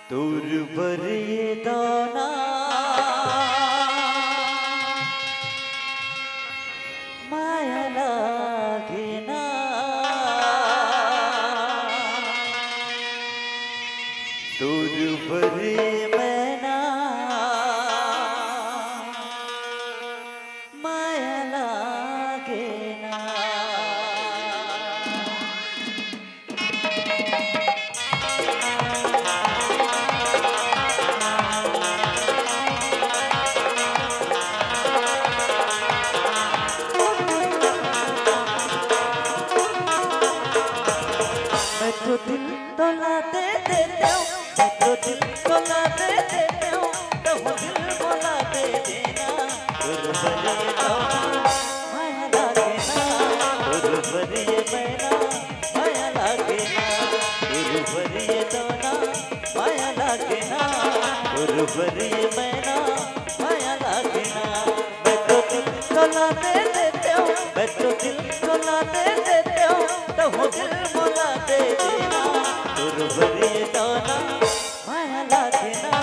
दूर बरिए दाना माया लागे ना दूर बरिए मैना माया लागे ना तो दिल तोला दे देते हो, मैं तो दिल तोला दे देते हो, तो वो दिल बोला दे देना। दूर बरिए दाना माया लागे ना, दूर बरिए मैना माया लागे ना, दूर बरिए दाना माया लागे ना, दूर बरिए मैना माया लागे ना। मैं तो दिल तोला दे देते हो, मैं तो दिल तोला दे देते हो, तो वो दिल बोला दे देना। दूर बरिए दाना माया लागे ना,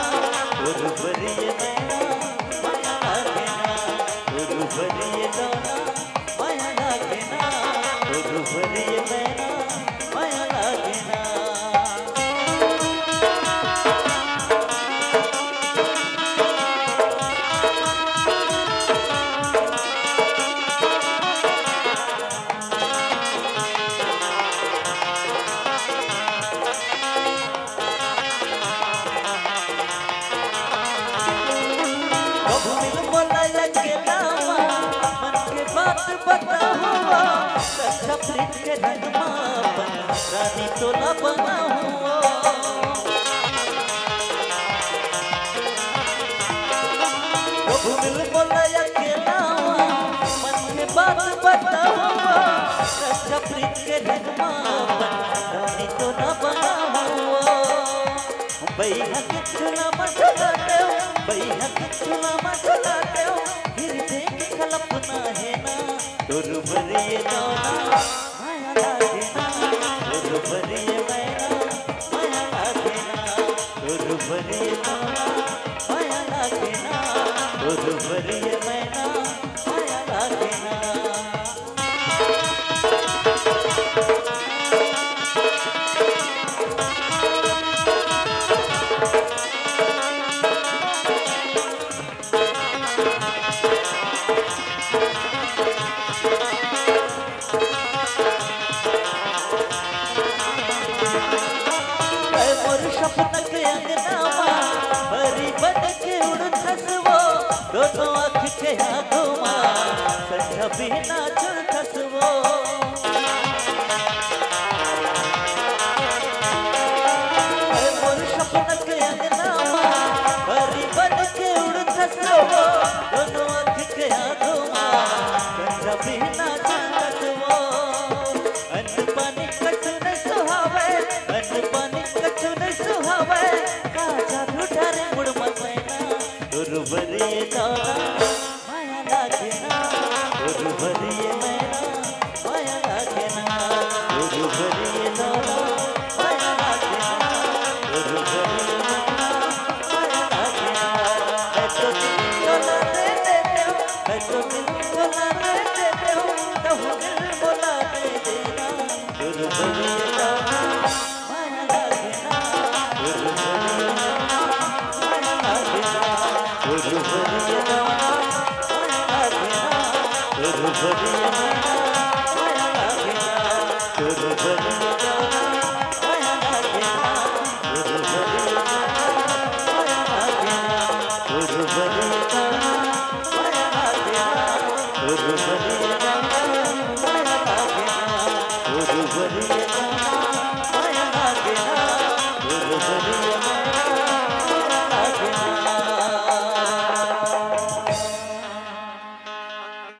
दूर बरिए मैना माया लागे ना, दूर बरिए दाना माया लागे ना, दूर बरिए मैना माया लागे ना। सच्चा प्रीत के रंग मापन रानी तोला बना हुआ प्रभु मिल बोला अकेला मन के बात बता हुआ सच्चा प्रीत के रंग मापन रानी तोला बना हुआ भैया के चुला मचलाते हो भैया के चुला मचलाते हो फिर देख कल्पना है ना दूर बरिए दाना माया लागे ना दूर बरिए मैना माया लागे ना दूर बरिए दाना माया लागे ना दूर बरिए मैना माया लागे ना। सपन के अंगनामा भरी बन के उड़थस वो दोनों आँख के आँखों माँ सच्चा बिना चुड़थस वो मोर सपन के अंगनामा भरी बन के उड़थस वो दोनों आँख के आँखों माँ सच्चा बिना चुड़थस वो अन्न पानी कछु न सुहावे अन्न पानी कछु न सुहावे काजा ढूंढारे मुड़ मसैना दूर बरिए दाना माया लागे ना दूर बरिए मैना माया लागे ना दूर बरिए दाना माया लागे ना दूर बरिए मैना माया लागे ना। मैं तो दिल तोला दे देते हो मैं तो दिल तोला दे देते हो तो वो दिल बोला दे देना। दूर बरिए दाना माया लागे ना दूर बरिए मैना माया लागे ना दूर बरिए दाना माया लागे ना दूर बरिए मैना माया लागे ना दूर बरिए दाना माया लागे ना दूर बरिए मैना माया लागे ना दूर बरिए दाना माया लागे ना दूर बरिए दाना माया लागे ना दूर बरिए दाना माया लागे ना दूर बरिए